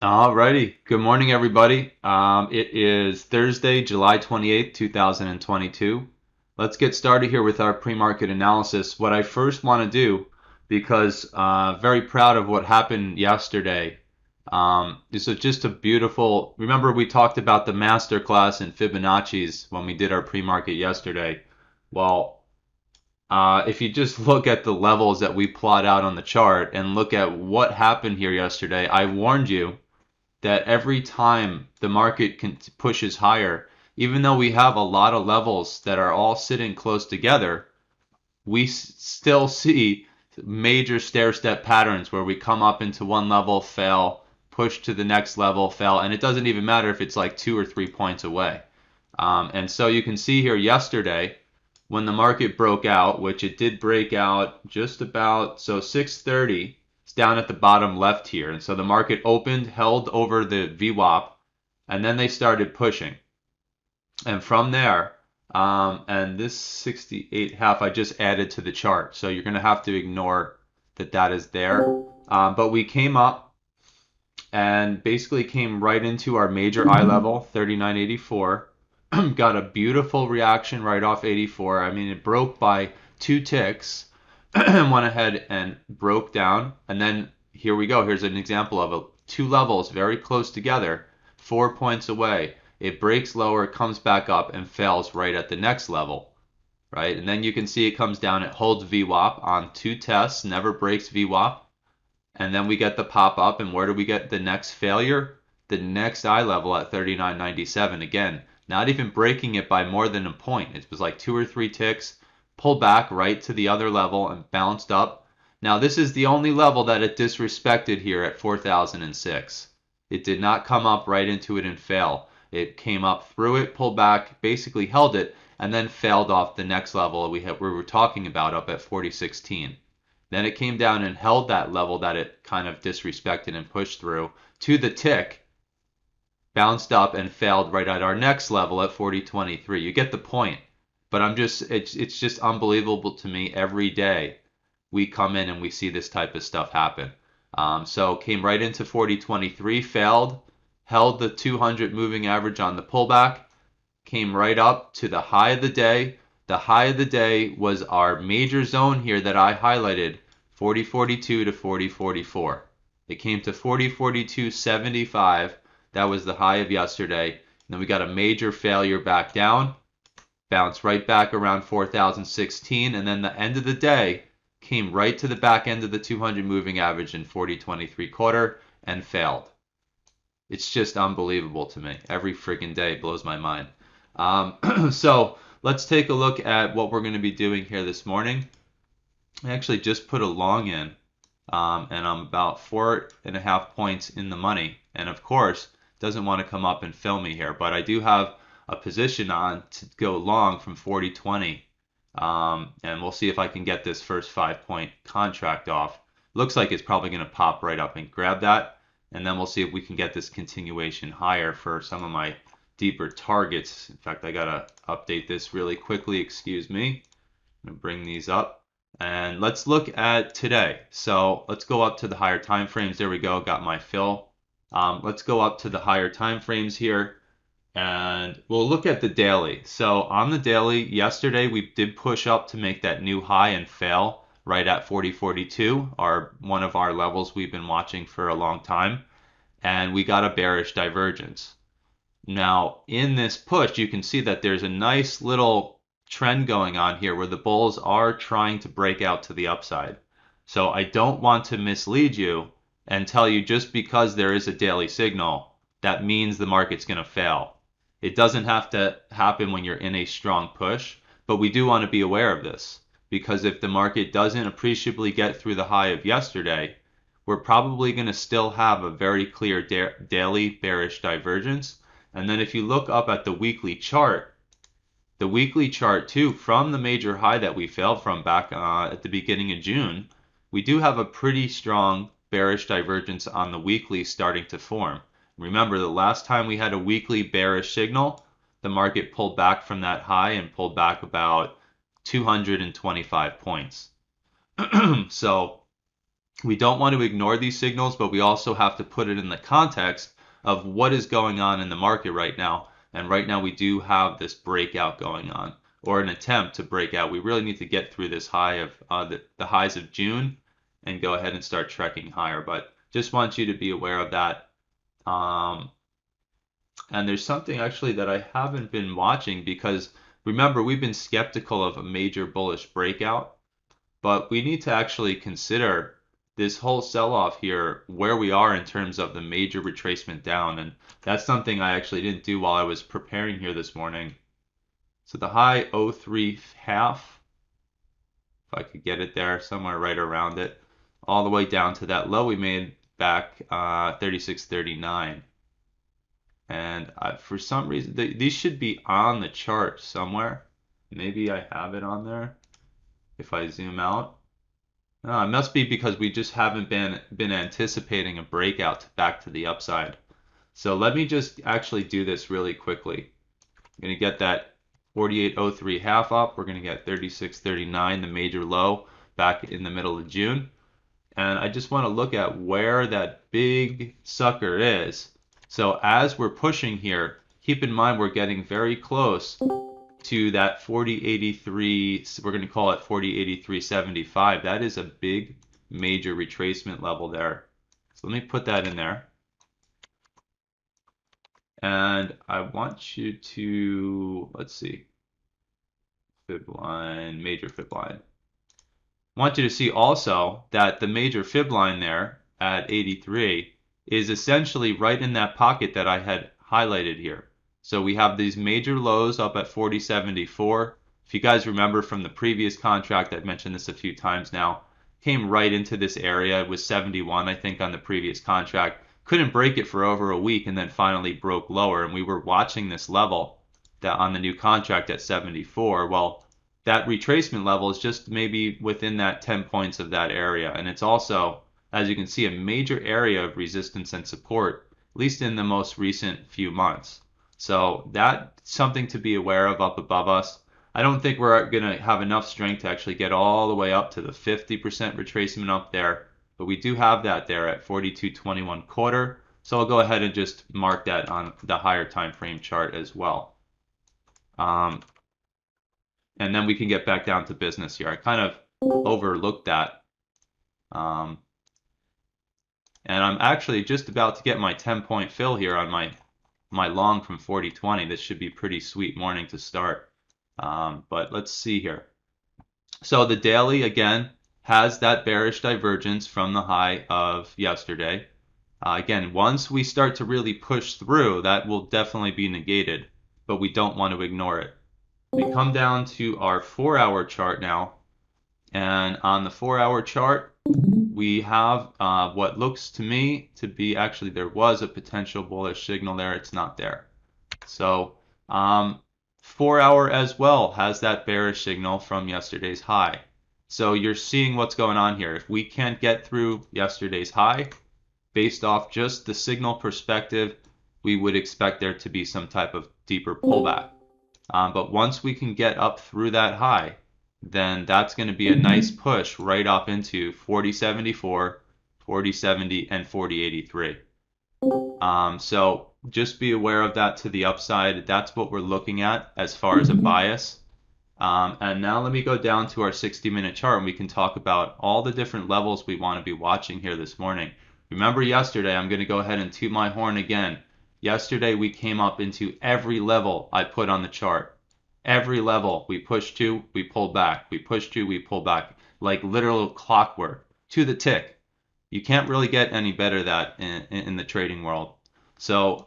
Alrighty. Good morning, everybody. It is Thursday, July 28th, 2022. Let's get started here with our pre-market analysis. What I first want to do, because very proud of what happened yesterday. This is just a beautiful. Remember, we talked about the master class in Fibonacci's when we did our pre-market yesterday. Well, if you just look at the levels that we plot out on the chart and look at what happened here yesterday, I warned you that every time the market pushes higher, even though we have a lot of levels that are all sitting close together, we still see major stair-step patterns where we come up into one level, fail, push to the next level, fail, and it doesn't even matter if it's like 2 or 3 points away. And so you can see here yesterday when the market broke out, which it did break out just about, so 6:30, it's down at the bottom left here. And so the market opened, held over the VWAP, and then they started pushing. And from there, and this 68.5 I just added to the chart. So you're going to have to ignore that that is there. But we came up and basically came right into our major eye level, 39.84. Got a beautiful reaction right off 84. I mean, it broke by 2 ticks and went ahead and broke down. And then here we go. Here's an example of it. Two levels very close together, 4 points away. It breaks lower, comes back up, and fails right at the next level, right? And then you can see it comes down. It holds VWAP on 2 tests, never breaks VWAP. And then we get the pop up. And where do we get the next failure? The next eye level at 39.97 again. Not even breaking it by more than a point. It was like 2 or 3 ticks, pulled back right to the other level and bounced up. Now this is the only level that it disrespected here at 4006. It did not come up right into it and fail. It came up through it, pulled back, basically held it, and then failed off the next level we were talking about up at 4016. Then it came down and held that level that it kind of disrespected and pushed through to the tick, bounced up and failed right at our next level at 4023. You get the point. But it's just unbelievable to me every day we come in and we see this type of stuff happen. So came right into 4023, failed, held the 200 moving average on the pullback, came right up to the high of the day. The high of the day was our major zone here that I highlighted, 4042 to 4044. It came to 4042.75. That was the high of yesterday. And then we got a major failure back down, bounced right back around 4016, and then the end of the day came right to the back end of the 200 moving average in 4023/4 and failed. It's just unbelievable to me. Every freaking day blows my mind. So let's take a look at what we're going to be doing here this morning. I actually just put a long in, and I'm about 4.5 points in the money. And of course, doesn't want to come up and fill me here, but I do have a position on to go long from 4020. And we'll see if I can get this first 5 point contract off. Looks like it's probably going to pop right up and grab that. And then we'll see if we can get this continuation higher for some of my deeper targets. In fact, I got to update this really quickly. Excuse me. I'm going to bring these up. And let's look at today. So let's go up to the higher time frames. There we go. Got my fill. Let's go up to the higher time frames here. And we'll look at the daily. So on the daily, yesterday we did push up to make that new high and fail right at 4042, one of our levels we've been watching for a long time. And we got a bearish divergence. Now, in this push, you can see that there's a nice little trend going on here where the bulls are trying to break out to the upside. So I don't want to mislead you and tell you just because there is a daily signal, that means the market's going to fail. It doesn't have to happen when you're in a strong push, but we do want to be aware of this, because if the market doesn't appreciably get through the high of yesterday, we're probably going to still have a very clear daily bearish divergence. And then if you look up at the weekly chart too, from the major high that we fell from back at the beginning of June, we do have a pretty strong bearish divergence on the weekly starting to form. Remember, the last time we had a weekly bearish signal, the market pulled back from that high and pulled back about 225 points. So We don't want to ignore these signals, but we also have to put it in the context of what is going on in the market right now. And right now we do have this breakout going on, or an attempt to break out. We really need to get through this high of the highs of June and go ahead and start trekking higher. But just want you to be aware of that. Um, and there's something actually that I haven't been watching because remember, we've been skeptical of a major bullish breakout, but we need to actually consider this whole sell-off here, where we are in terms of the major retracement down. And that's something I actually didn't do while I was preparing here this morning. So the high 03 half, if I could get it there, somewhere right around it, all the way down to that low we made back 36.39. And for some reason, these should be on the chart somewhere. Maybe I have it on there if I zoom out. It must be because we just haven't been anticipating a breakout back to the upside. So let me just actually do this really quickly. I'm going to get that 48.03 half up. We're going to get 36.39, the major low, back in the middle of June. And I just want to look at where that big sucker is. So as we're pushing here, keep in mind we're getting very close to that 4083, we're going to call it 4083.75. That is a big major retracement level there. So let me put that in there. And I want you to, let's see, fib line, major fib line. I want you to see also that the major fib line there at 83 is essentially right in that pocket that I had highlighted here. So we have these major lows up at 40.74. If you guys remember from the previous contract, I've mentioned this a few times now, came right into this area. It was 71, I think, on the previous contract. Couldn't break it for over a week and then finally broke lower. And we were watching this level that on the new contract at 74. Well, that retracement level is just maybe within that 10 points of that area. And it's also, as you can see, a major area of resistance and support, at least in the most recent few months. So that's something to be aware of up above us. I don't think we're going to have enough strength to actually get all the way up to the 50% retracement up there, but we do have that there at 42.21 quarter. So I'll go ahead and just mark that on the higher time frame chart as well. And then we can get back down to business here. I kind of overlooked that. And I'm actually just about to get my 10-point fill here on my long from 40.20. This should be a pretty sweet morning to start. But let's see here. So the daily, again, has that bearish divergence from the high of yesterday. Again, once we start to really push through, that will definitely be negated, but we don't want to ignore it. We come down to our 4-hour chart now, and on the 4-hour chart, we have what looks to me to be, actually there was a potential bullish signal there, it's not there. So 4-hour as well has that bearish signal from yesterday's high. So you're seeing what's going on here. If we can't get through yesterday's high, based off just the signal perspective, we would expect there to be some type of deeper pullback. But once we can get up through that high, then that's going to be a nice push right up into 40.74, 40.70, and 40.83. So just be aware of that to the upside. That's what we're looking at as far as a bias. And now let me go down to our 60-minute chart and we can talk about all the different levels we want to be watching here this morning. Remember yesterday, I'm going to go ahead and toot my horn again. Yesterday we came up into every level I put on the chart. Every level we pushed to, we pulled back. We pushed to, we pulled back. Like literal clockwork to the tick. You can't really get any better than that in the trading world. So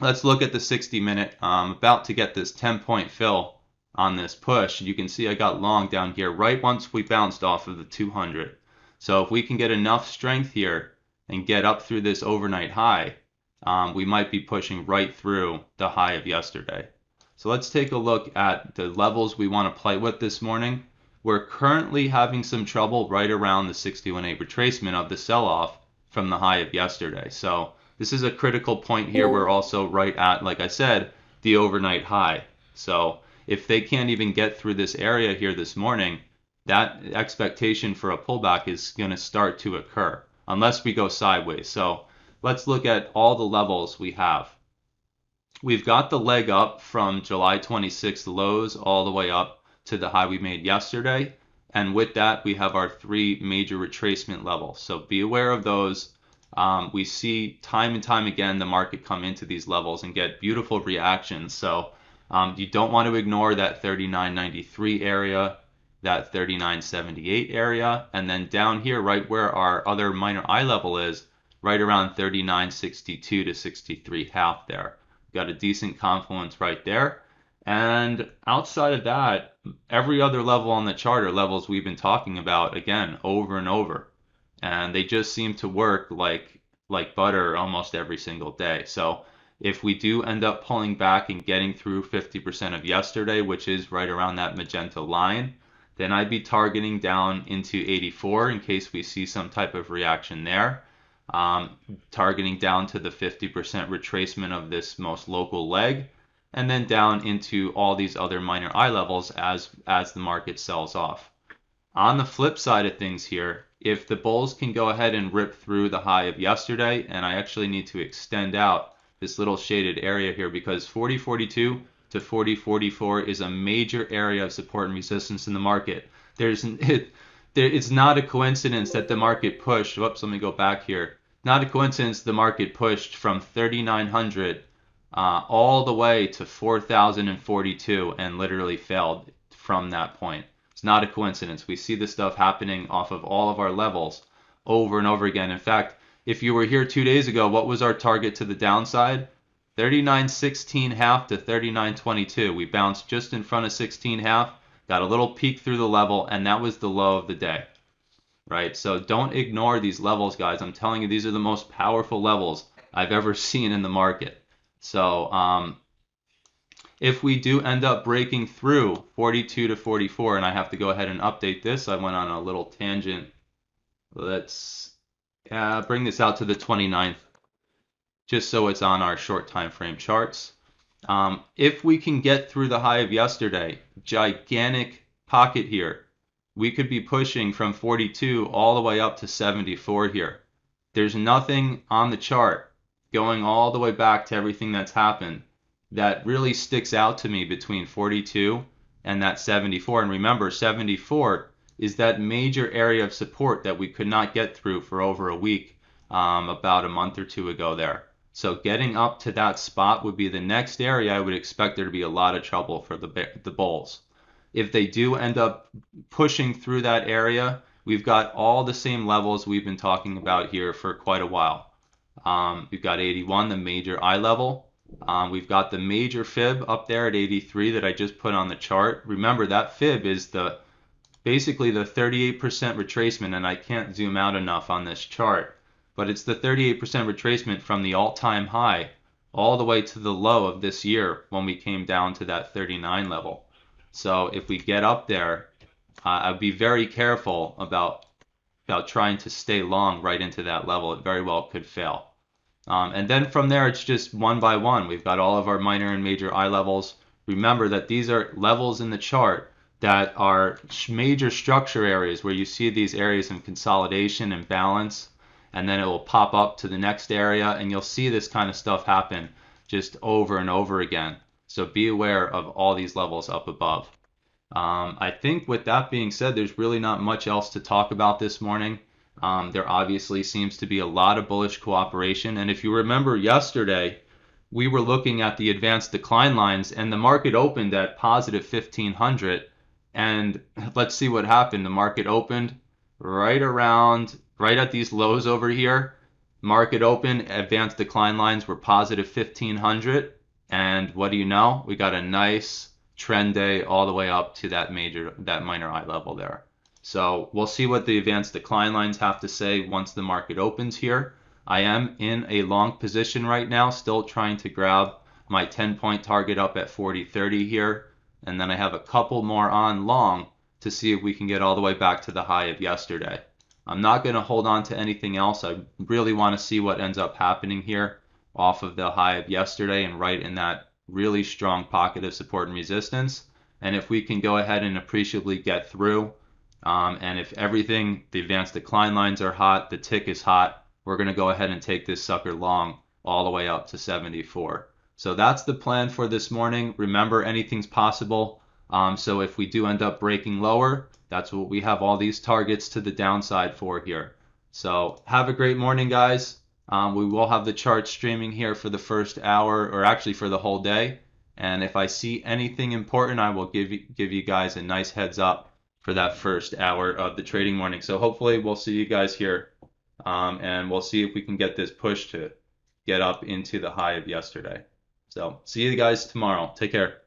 let's look at the 60-minute. I'm about to get this 10-point fill on this push. You can see I got long down here right once we bounced off of the 200. So if we can get enough strength here and get up through this overnight high, we might be pushing right through the high of yesterday. So let's take a look at the levels we want to play with this morning. We're currently having some trouble right around the 61.8 retracement of the sell-off from the high of yesterday. So this is a critical point here. We're also right at, like I said, the overnight high. So if they can't even get through this area here this morning, that expectation for a pullback is going to start to occur unless we go sideways. So let's look at all the levels we have. We've got the leg up from July 26th lows all the way up to the high we made yesterday. And with that, we have our three major retracement levels. So be aware of those. We see time and time again the market come into these levels and get beautiful reactions. So you don't want to ignore that 39.93 area, that 39.78 area, and then down here, right where our other minor eye level is, right around 39.62 to 63 half there. Got a decent confluence right there. And outside of that, every other level on the chart are levels we've been talking about again over and over. And they just seem to work like butter almost every single day. So if we do end up pulling back and getting through 50% of yesterday, which is right around that magenta line, then I'd be targeting down into 84 in case we see some type of reaction there. Targeting down to the 50% retracement of this most local leg, and then down into all these other minor eye levels as the market sells off. On the flip side of things here, if the bulls can go ahead and rip through the high of yesterday, and I actually need to extend out this little shaded area here because 40.42 to 40.44 is a major area of support and resistance in the market. It's not a coincidence that the market pushed. Whoops, let me go back here. Not a coincidence the market pushed from 3,900 all the way to 4,042 and literally failed from that point. It's not a coincidence. We see this stuff happening off of all of our levels over and over again. In fact, if you were here 2 days ago, what was our target to the downside? 39.16 half to 39.22. We bounced just in front of 16 half, got a little peek through the level, and that was the low of the day. Right? So don't ignore these levels, guys. I'm telling you, these are the most powerful levels I've ever seen in the market. So if we do end up breaking through 42 to 44, and I have to go ahead and update this, I went on a little tangent. Let's bring this out to the 29th, just so it's on our short time frame charts. If we can get through the high of yesterday, gigantic pocket here, we could be pushing from 42 all the way up to 74 here. There's nothing on the chart going all the way back to everything that's happened that really sticks out to me between 42 and that 74. And remember, 74 is that major area of support that we could not get through for over a week about a month or two ago there. So getting up to that spot would be the next area I would expect there to be a lot of trouble for the bulls. If they do end up pushing through that area, we've got all the same levels we've been talking about here for quite a while. We've got 81, the major eye level. We've got the major fib up there at 83 that I just put on the chart. Remember, that fib is basically the 38% retracement, and I can't zoom out enough on this chart, but it's the 38% retracement from the all-time high all the way to the low of this year when we came down to that 39 level. So if we get up there, I'd be very careful about trying to stay long right into that level. It very well could fail. And then from there, it's just one by one. We've got all of our minor and major eye levels. Remember that these are levels in the chart that are major structure areas where you see these areas of consolidation and balance, and then it will pop up to the next area, and you'll see this kind of stuff happen just over and over again. So be aware of all these levels up above. I think with that being said, there's really not much else to talk about this morning. There obviously seems to be a lot of bullish cooperation. And if you remember yesterday, we were looking at the advanced decline lines, and the market opened at positive 1500. And let's see what happened. The market opened right at these lows over here. Market open, advanced decline lines were positive 1500. And what do you know? We got a nice trend day all the way up to that minor eye level there. So we'll see what the advanced decline lines have to say once the market opens here. I am in a long position right now, still trying to grab my 10-point target up at 40.30 here. And then I have a couple more on long to see if we can get all the way back to the high of yesterday. I'm not going to hold on to anything else. I really want to see what ends up happening here off of the high of yesterday and right in that really strong pocket of support and resistance. And if we can go ahead and appreciably get through And if everything, the advanced decline lines are hot, the tick is hot, we're going to go ahead and take this sucker long all the way up to 74. So that's the plan for this morning. Remember, anything's possible. So if we do end up breaking lower, that's what we have all these targets to the downside for here. So have a great morning, guys. We will have the chart streaming here for the first hour, or actually for the whole day. And if I see anything important, I will give you guys a nice heads up for that first hour of the trading morning. So hopefully we'll see you guys here, and we'll see if we can get this push to get up into the high of yesterday. So see you guys tomorrow. Take care.